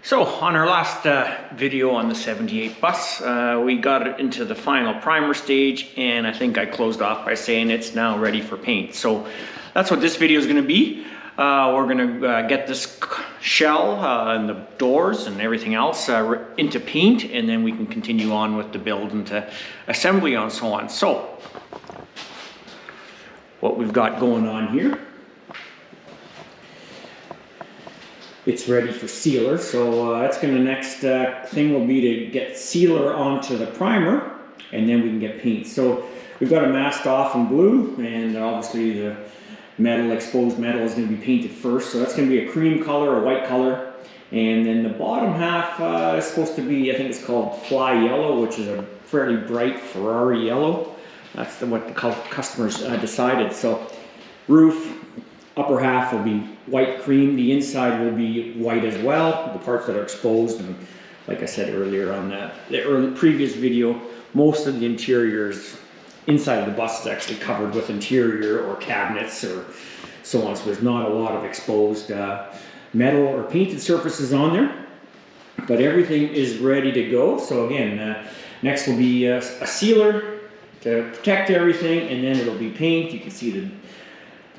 So on our last video on the 78 bus, we got it into the final primer stage, and I think I closed off by saying it's now ready for paint. So that's what this video is going to be. We're going to get this shell and the doors and everything else into paint, and then we can continue on with the build into assembly and so on. So what we've got going on here, it's ready for sealer. So that's going to, next thing will be to get sealer onto the primer, and then we can get paint. So we've got it masked off in blue, and obviously the metal, exposed metal, is going to be painted first. So that's going to be a cream color, a white color, and then the bottom half is supposed to be, I think it's called fly yellow, which is a fairly bright Ferrari yellow. That's what the customers decided. So roof, upper half will be white cream, the inside will be white as well, the parts that are exposed. And like I said earlier on the previous video, most of the interiors inside of the bus is actually covered with interior or cabinets or so on, so there's not a lot of exposed metal or painted surfaces on there, but everything is ready to go. So again, next will be a sealer to protect everything, and then it'll be paint. You can see the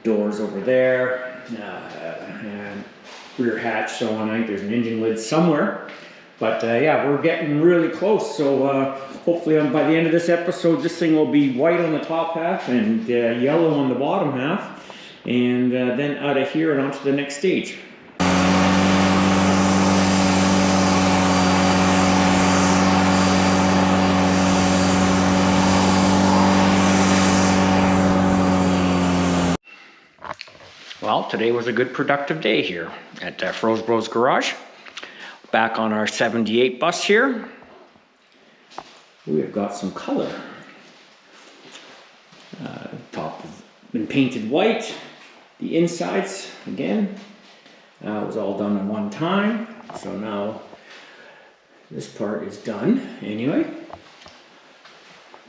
doors over there, and rear hatch, so on. I think there's an engine lid somewhere, but yeah, we're getting really close. So hopefully by the end of this episode, this thing will be white on the top half and yellow on the bottom half, and then out of here and on to the next stage. Well, today was a good productive day here at Froze Bros Garage. Back on our 78 bus here. We have got some color. Top has been painted white. The insides, again, was all done at one time. So now this part is done anyway.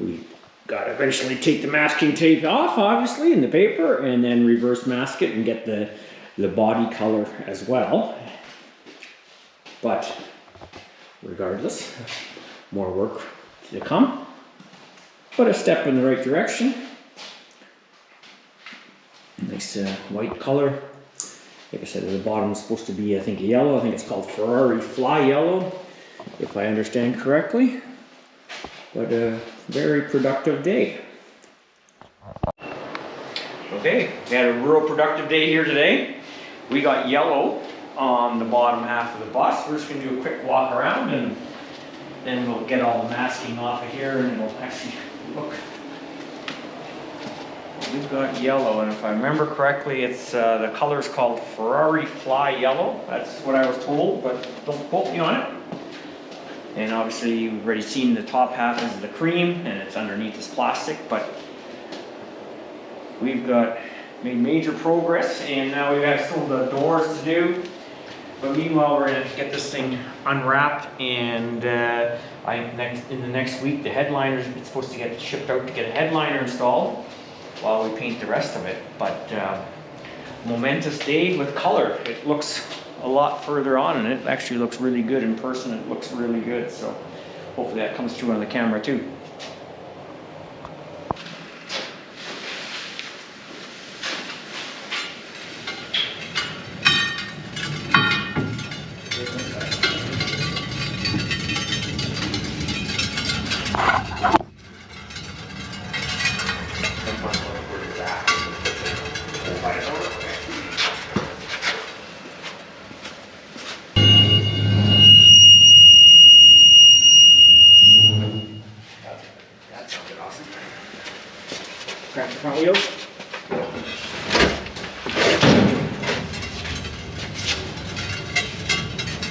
We got to eventually take the masking tape off, obviously, in the paper, and then reverse mask it and get the body color as well. But regardless, more work to come, but a step in the right direction. Nice white color. Like I said, the bottom is supposed to be, I think, a yellow. I think it's called Ferrari Fly Yellow, if I understand correctly. But a very productive day. Okay, we had a real productive day here today. We got yellow on the bottom half of the bus. We're just going to do a quick walk around, and then we'll get all the masking off of here, and it'll actually look. We've got yellow, and if I remember correctly, it's the color is called Ferrari Fly Yellow. That's what I was told, but don't quote me on it. And obviously you've already seen the top half is the cream, and it's underneath this plastic, but we've made major progress, and now we have still the doors to do. But meanwhile, we're gonna get this thing unwrapped, and in the next week, the headliners, it's supposed to get shipped out to get a headliner installed while we paint the rest of it. But momentous day with color. It looks a lot further on, and it actually looks really good in person. It looks really good, so hopefully that comes through on the camera too. Crack the front wheel.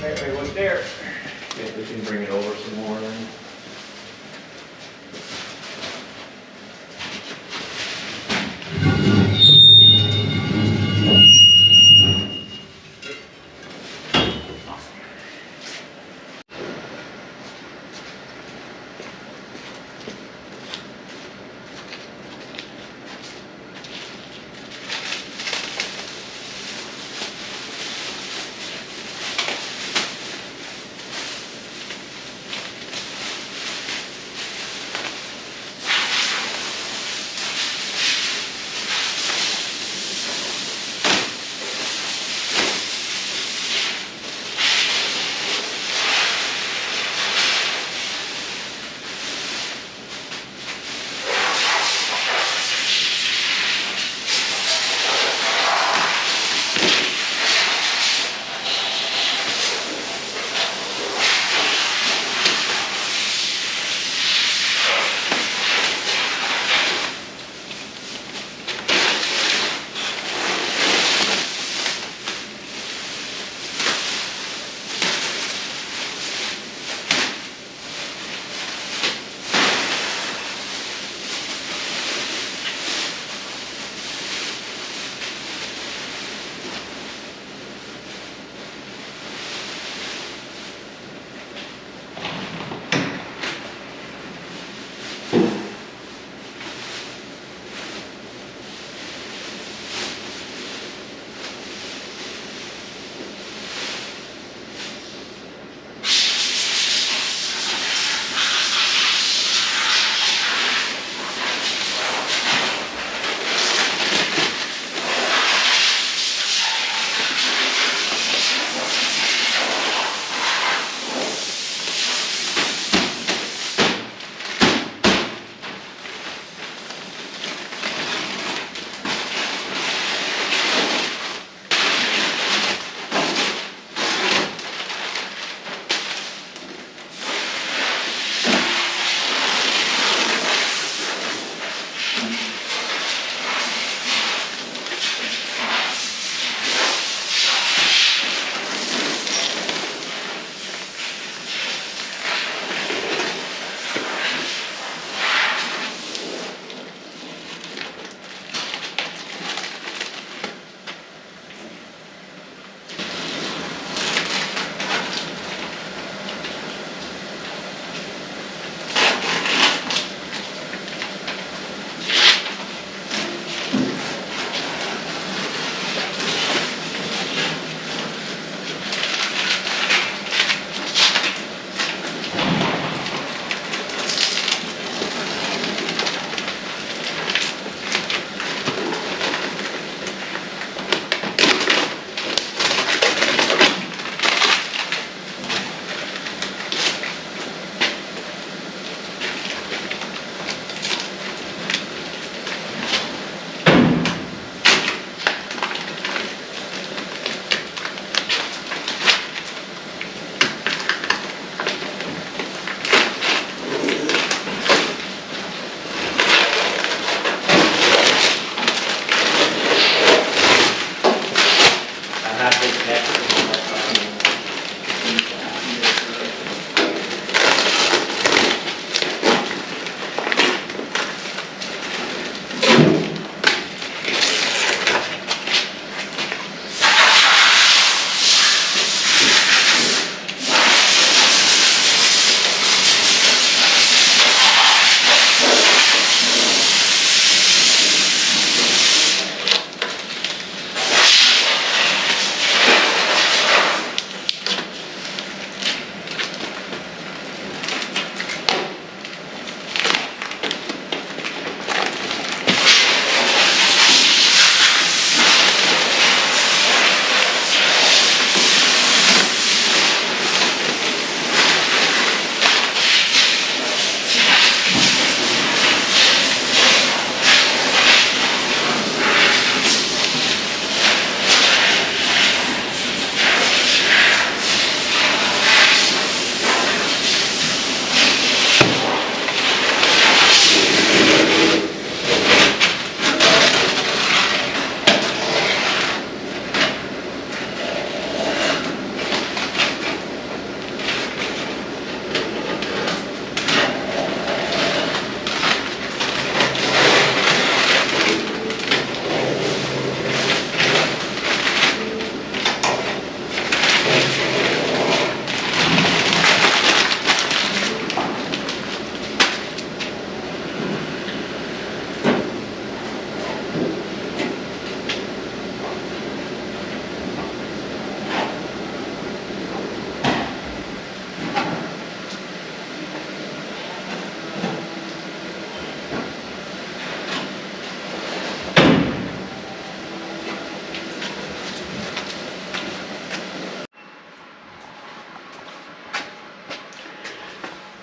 Right, what's there? Okay, we can bring it over some more then.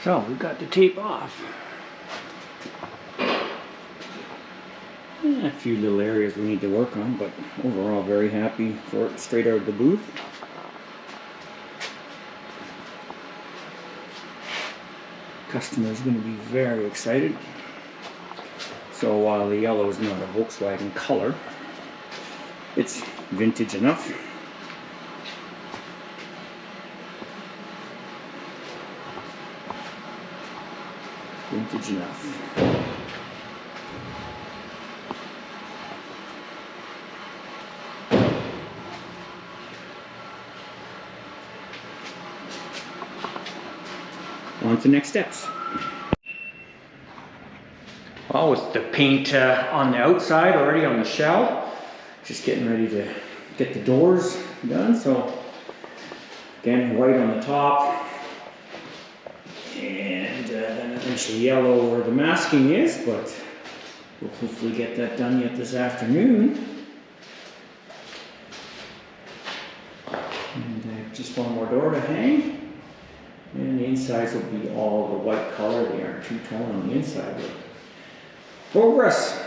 So we've got the tape off. A few little areas we need to work on, but overall very happy for it straight out of the booth. Customer's going to be very excited. So while the yellow is not a Volkswagen color, it's vintage enough. Vintage enough. On to next steps. Well, with the paint on the outside already on the shell, just getting ready to get the doors done. So again, white on the top, and then eventually yellow where the masking is, but we'll hopefully get that done yet this afternoon. And just one more door to hang. And the insides will be all the white color. They aren't two-tone on the inside. But progress.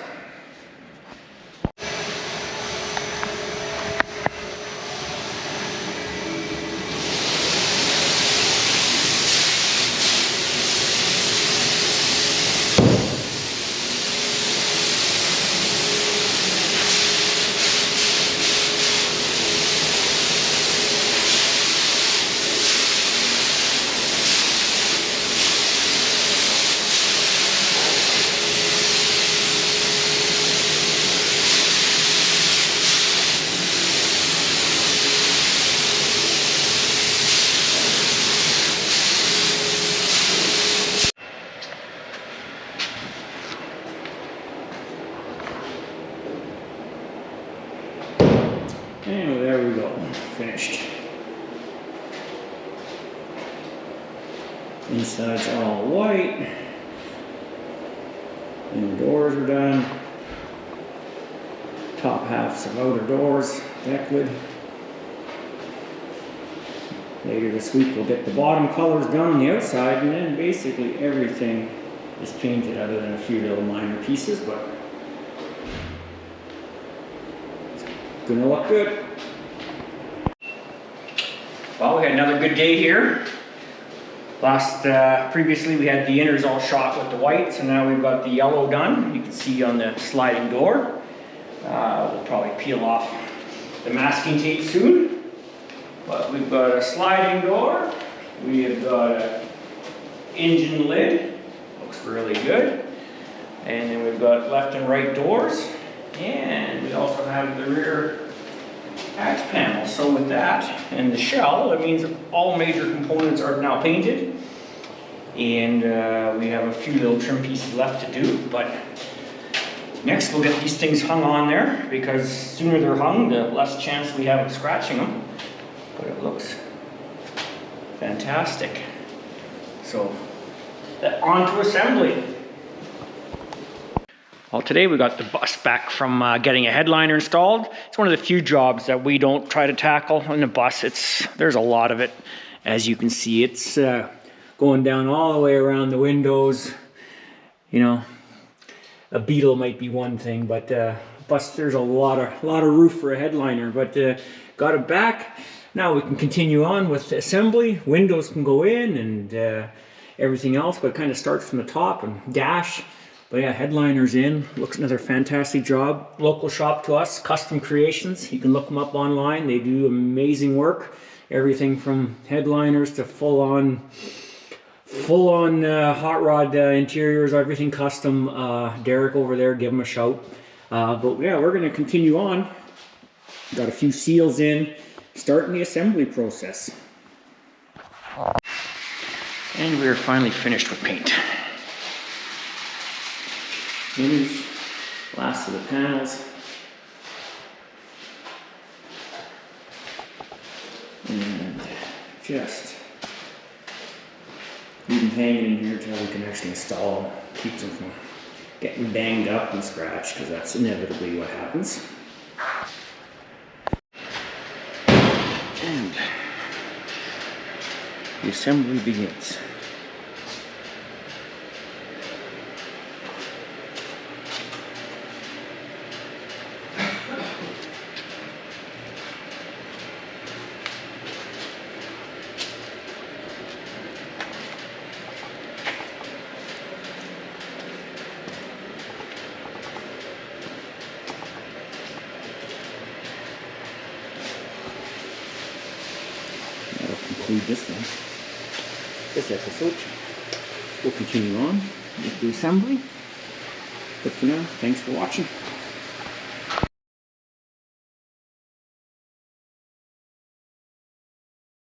And there we go, finished. Inside's all white. And the doors are done. Top halves of outer doors, deck lid. Later this week we'll get the bottom colors done on the outside, and then basically everything is painted other than a few little minor pieces, but gonna look good. Well, we had another good day here. Previously we had the inners all shot with the white, so now we've got the yellow done. You can see on the sliding door. We'll probably peel off the masking tape soon. But we've got a sliding door. We have got an engine lid. Looks really good. And then we've got left and right doors. And we also have the rear hatch panel. So with that and the shell, that means all major components are now painted. And we have a few little trim pieces left to do. But next we'll get these things hung on there, because sooner they're hung, the less chance we have of scratching them. But it looks fantastic. So on to assembly. Well, today we got the bus back from getting a headliner installed. It's one of the few jobs that we don't try to tackle on the bus. There's a lot of it. As you can see, it's going down all the way around the windows. You know, a beetle might be one thing, but bus, there's a lot of roof for a headliner. But got it back. Now we can continue on with the assembly. Windows can go in and everything else, but it kind of starts from the top and dash. But yeah, headliner's in. Looks another fantastic job. Local shop to us, Custom Creations. You can look them up online. They do amazing work. Everything from headliners to full-on hot rod interiors, everything custom. Derek over there, give him a shout. But yeah, we're going to continue on. Got a few seals in, starting the assembly process. And we're finally finished with paint. Inners, last of the panels. And just leave them hanging in here until we can actually install them. Keep them from getting banged up and scratched, because that's inevitably what happens. And the assembly begins. conclude this one. This episode. We'll continue on with the assembly. But for now, thanks for watching.